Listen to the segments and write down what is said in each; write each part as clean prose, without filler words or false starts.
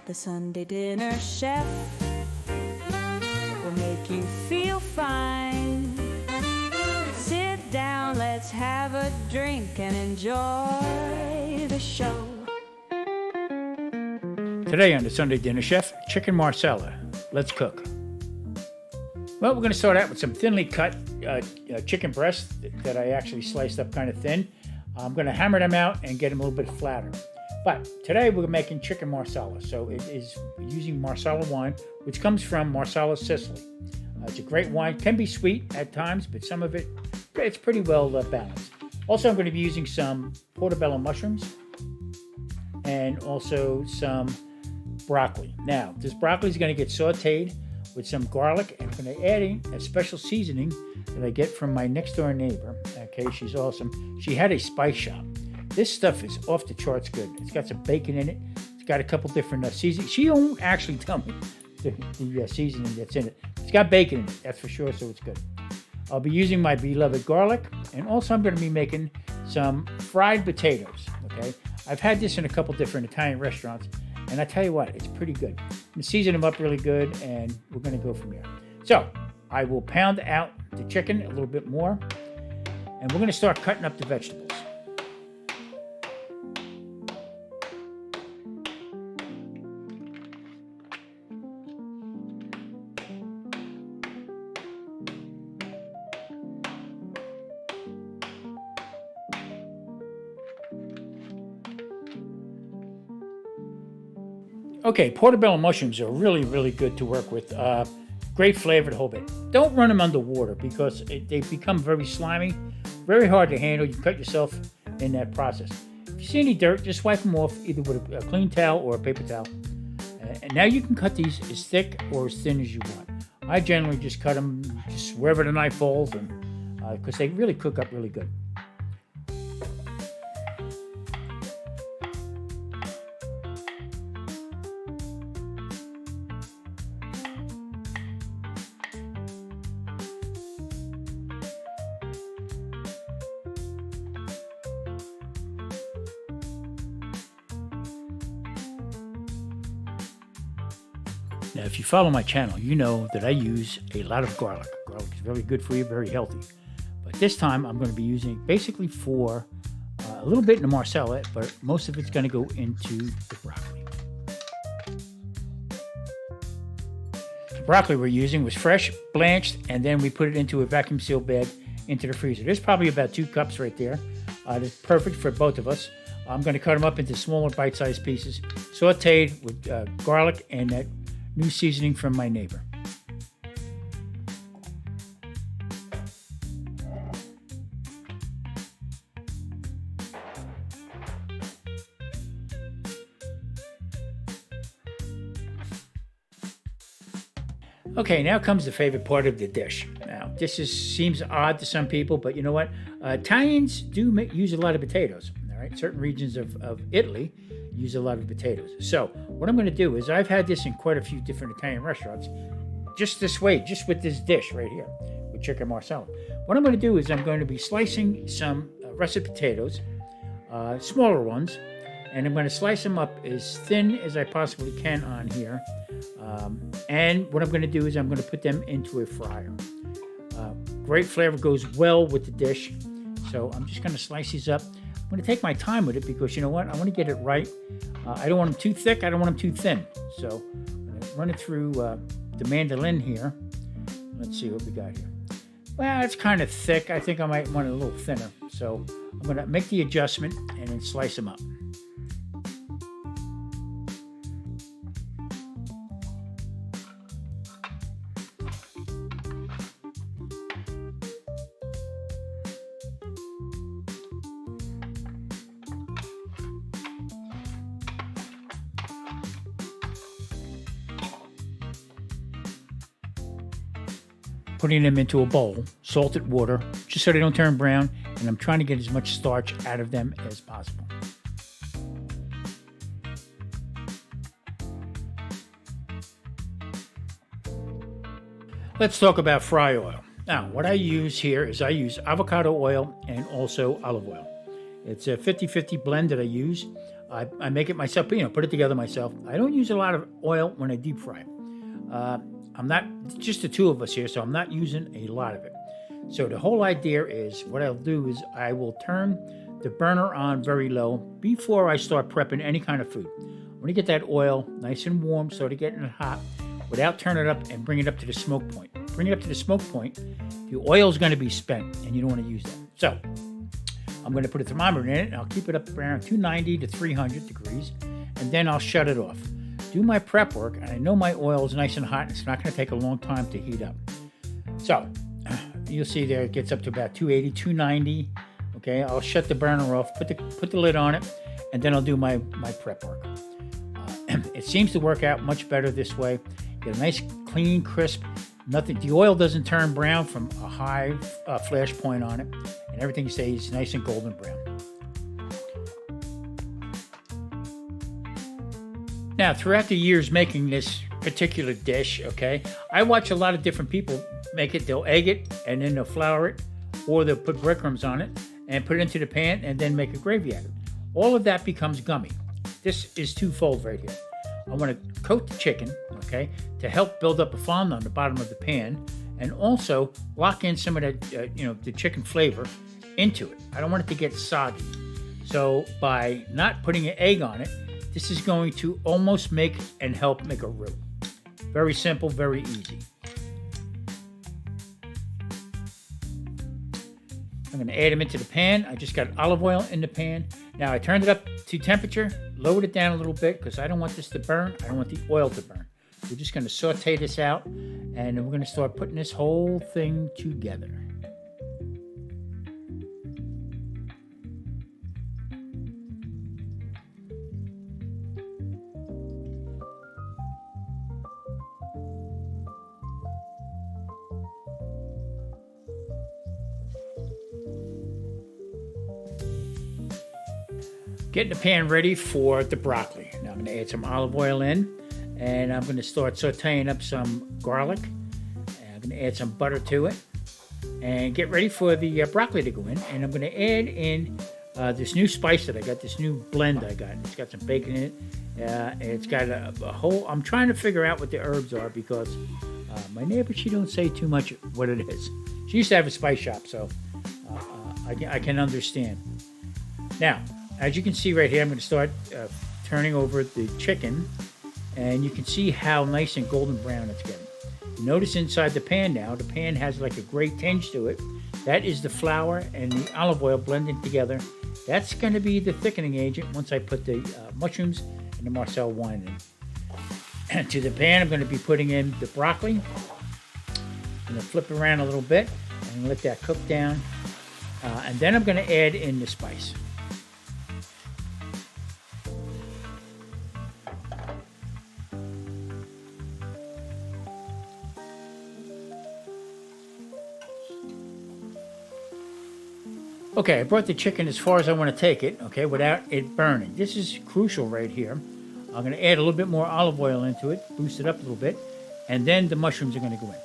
The Sunday dinner chef will make you feel fine. Sit down, let's have a drink and enjoy the show. Today on the Sunday Dinner Chef, Chicken Marsala. Let's cook. Well, we're going to start out with some thinly cut chicken breasts that I actually sliced up kind of thin. I'm going to hammer them out and get them a little bit flatter. But today we're making chicken marsala. So it is using Marsala wine, which comes from Marsala, Sicily. It's a great wine. Can be sweet at times, but some of it, it's pretty well balanced. Also, I'm going to be using some portobello mushrooms and also some broccoli. Now, this broccoli is going to get sauteed with some garlic, and I'm going to add in a special seasoning that I get from my next door neighbor. Okay, she's awesome. She had a spice shop. This stuff is off the charts good. It's got some bacon in it. It's got a couple different seasonings. She won't actually tell me the seasoning that's in it. It's got bacon in it, that's for sure, so it's good. I'll be using my beloved garlic, and also I'm going to be making some fried potatoes, okay? I've had this in a couple different Italian restaurants, and I tell you what, it's pretty good. I'm going to season them up really good, and we're going to go from there. So, I will pound out the chicken a little bit more, and we're going to start cutting up the vegetables. Okay, portobello mushrooms are really, really good to work with. Great flavor, the whole bit. Don't run them underwater because they become very slimy, very hard to handle. You cut yourself in that process. If you see any dirt, just wipe them off either with a clean towel or a paper towel. And now you can cut these as thick or as thin as you want. I generally just cut them just wherever the knife falls, and because they really cook up really good. Now, if you follow my channel, you know that I use a lot of garlic. Garlic is very good for you, very healthy. But this time, I'm going to be using it basically for a little bit in the marsala, but most of it's going to go into the broccoli. The broccoli we're using was fresh, blanched, and then we put it into a vacuum seal bag into the freezer. There's probably about 2 cups right there. That's perfect for both of us. I'm going to cut them up into smaller bite-sized pieces, sauteed with garlic and that new seasoning from my neighbor. Okay, now comes the favorite part of the dish. Now, this seems odd to some people, but you know what? Italians do use a lot of potatoes. All right, certain regions of Italy use a lot of potatoes. So what I'm going to do is, I've had this in quite a few different Italian restaurants, just this way, just with this dish right here, with chicken marsala. What I'm going to do is I'm going to be slicing some russet potatoes, smaller ones, and I'm going to slice them up as thin as I possibly can on here. And what I'm going to do is I'm going to put them into a fryer. Great flavor, goes well with the dish. So I'm just going to slice these up. I'm going to take my time with it because, you know what, I want to get it right. I don't want them too thick, I don't want them too thin. So I'm going to run it through the mandolin here. Let's see what we got here. Well, it's kind of thick. I think I might want it a little thinner. So I'm going to make the adjustment and then slice them up. Putting them into a bowl, salted water, just so they don't turn brown, and I'm trying to get as much starch out of them as possible. Let's talk about fry oil. Now, what I use here is I use avocado oil and also olive oil. It's a 50-50 blend that I use. I make it myself, put it together myself. I don't use a lot of oil when I deep fry. I'm not, just the two of us here, so I'm not using a lot of it. So the whole idea is, what I'll do is I will turn the burner on very low before I start prepping any kind of food. I want to get that oil nice and warm, so to get it hot, without turning it up, and bring it up to the smoke point. Bring it up to the smoke point, the oil is going to be spent, and you don't want to use that. So I'm going to put a thermometer in it, and I'll keep it up around 290 to 300 degrees, and then I'll shut it off. Do my prep work, and I know my oil is nice and hot, and it's not going to take a long time to heat up. So you'll see there it gets up to about 280, 290. Okay, I'll shut the burner off, put the lid on it, and then I'll do my prep work. It seems to work out much better this way. Get a nice, clean, crisp. Nothing. The oil doesn't turn brown from a high flash point on it, and everything stays nice and golden brown. Now, throughout the years making this particular dish, okay, I watch a lot of different people make it. They'll egg it, and then they'll flour it, or they'll put breadcrumbs on it and put it into the pan, and then make a gravy out of it. All of that becomes gummy. This is twofold right here. I want to coat the chicken, okay, to help build up a fond on the bottom of the pan, and also lock in some of that, the chicken flavor into it. I don't want it to get soggy. So by not putting an egg on it, this is going to almost make and help make a roux. Very simple, very easy. I'm going to add them into the pan. I just got olive oil in the pan. Now I turned it up to temperature, lowered it down a little bit because I don't want this to burn. I don't want the oil to burn. We're just going to saute this out, and then we're going to start putting this whole thing together. Getting the pan ready for the broccoli. Now I'm going to add some olive oil in, and I'm going to start sauteing up some garlic. And I'm going to add some butter to it, and get ready for the broccoli to go in. And I'm going to add in this new spice that I got, this new blend I got. It's got some bacon in it. It's got a whole. I'm trying to figure out what the herbs are because my neighbor, she don't say too much what it is. She used to have a spice shop, so I can understand. Now, as you can see right here, I'm going to start turning over the chicken, and you can see how nice and golden brown it's getting. Notice inside the pan now, the pan has like a gray tinge to it. That is the flour and the olive oil blended together. That's going to be the thickening agent once I put the mushrooms and the Marsala wine in. And to the pan, I'm going to be putting in the broccoli. I'm going to flip it around a little bit and let that cook down. And then I'm going to add in the spice. Okay, I brought the chicken as far as I want to take it, okay, without it burning. This is crucial right here. I'm going to add a little bit more olive oil into it, boost it up a little bit, and then the mushrooms are going to go in.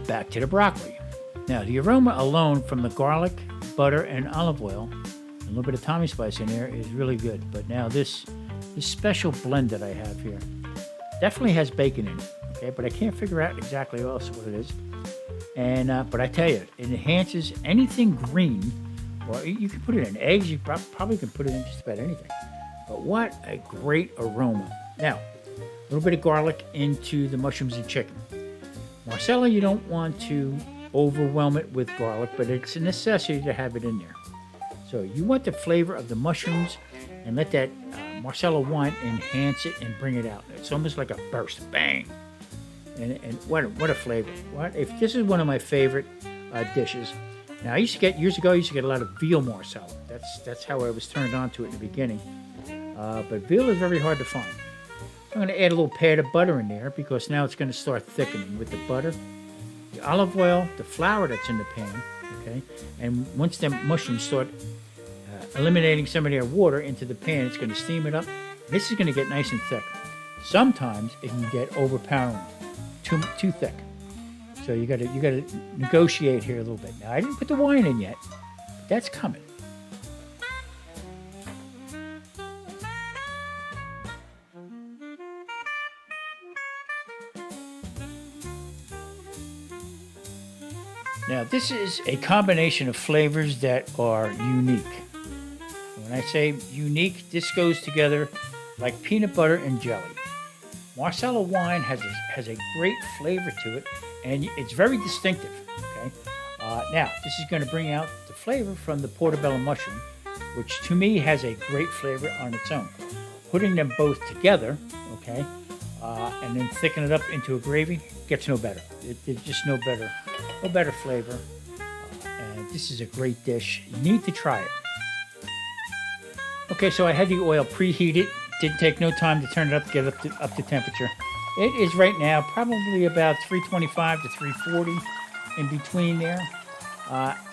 Back to the broccoli. Now, the aroma alone from the garlic, butter, and olive oil, and a little bit of Tommy spice in there is really good. But now this special blend that I have here definitely has bacon in it, okay? But I can't figure out exactly else what it is. And but I tell you, it enhances anything green, or you can put it in eggs. You probably can put it in just about anything. But what a great aroma. Now, a little bit of garlic into the mushrooms and chicken. Marsala, you don't want to overwhelm it with garlic, but it's a necessity to have it in there. So you want the flavor of the mushrooms, and let that Marsala wine enhance it and bring it out. It's almost like a burst, bang! And what a flavor! If this is one of my favorite dishes. Now, years ago, I used to get a lot of veal Marsala. That's how I was turned on to it in the beginning. But veal is very hard to find. I'm going to add a little pad of butter in there because now it's going to start thickening with the butter, the olive oil, the flour that's in the pan. Okay, and once the mushrooms start eliminating some of their water into the pan, it's going to steam it up. This is going to get nice and thick. Sometimes it can get overpowering, too thick. So you got to negotiate here a little bit. Now I didn't put the wine in yet, but that's coming. Now this is a combination of flavors that are unique. When I say unique, this goes together like peanut butter and jelly. Marsala wine has a great flavor to it, and it's very distinctive. Okay, now this is going to bring out the flavor from the portobello mushroom, which to me has a great flavor on its own. Putting them both together, okay, and then thicken it up into a gravy gets no better. It's just no better flavor. And this is a great dish. You need to try it. Okay, so I had the oil preheated. Didn't take no time to turn it up to get up to temperature. It is right now probably about 325 to 340, in between there.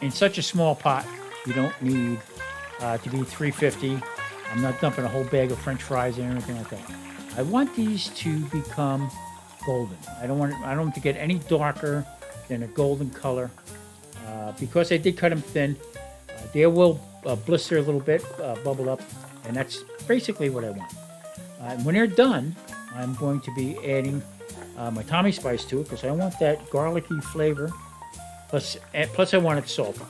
In such a small pot, you don't need to be 350. I'm not dumping a whole bag of French fries in or anything like that. I want these to become golden. I don't want them to get any darker than a golden color. Because I did cut them thin, they will blister a little bit, bubble up, and that's basically what I want. When they're done, I'm going to be adding my Tommy spice to it because I want that garlicky flavor. Plus I want it salty.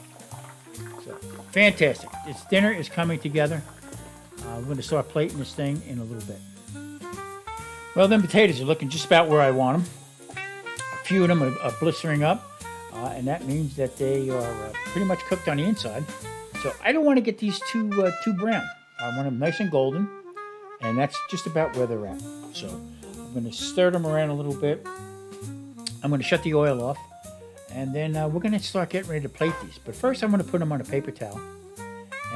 So, fantastic. This dinner is coming together. I'm going to start plating this thing in a little bit. Well, then potatoes are looking just about where I want them. A few of them are blistering up, and that means that they are pretty much cooked on the inside. So I don't want to get these too brown. I want them nice and golden, and that's just about where they're at. So I'm going to stir them around a little bit. I'm going to shut the oil off, and then we're going to start getting ready to plate these. But first I'm going to put them on a paper towel,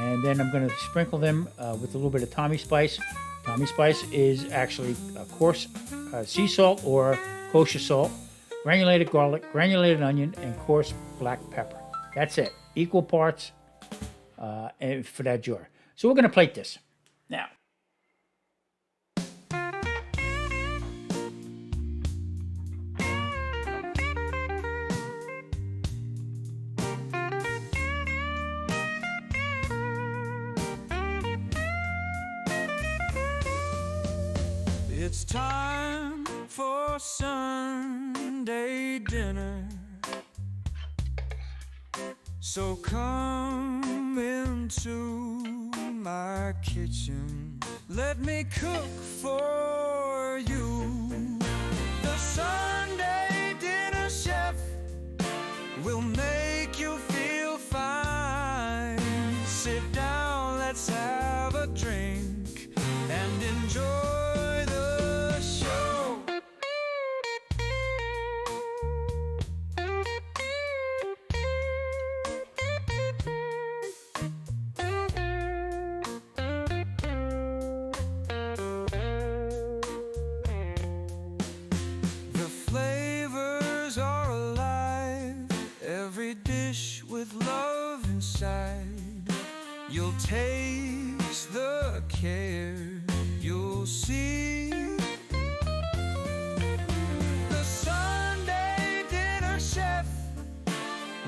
and then I'm going to sprinkle them with a little bit of Tommy spice. Tommy spice is actually coarse sea salt or kosher salt, granulated garlic, granulated onion, and coarse black pepper. That's it. Equal parts for that jar. So we're going to plate this. Now, it's time for Sunday dinner. So come into my kitchen. Let me cook for you. The Sunday dinner chef will make you feel fine. Sit down, let's have a drink and enjoy the show. The flavors are alive, every dish with love inside. You'll taste the care, you'll see. The Sunday dinner chef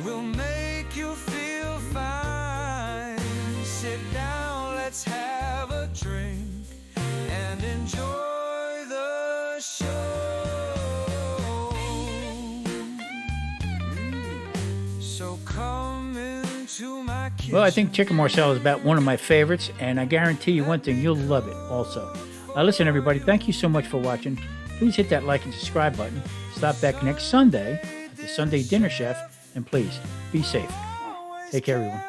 will make you feel fine. Sit down, let's have a drink and enjoy the show. So come into my kitchen. well, I think Chicken Marsala is about one of my favorites, and I guarantee you one thing, you'll love it also. Listen, everybody, thank you so much for watching. Please hit that like and subscribe button. Stop back next Sunday at the Sunday Dinner Chef, and please, be safe. Take care, everyone.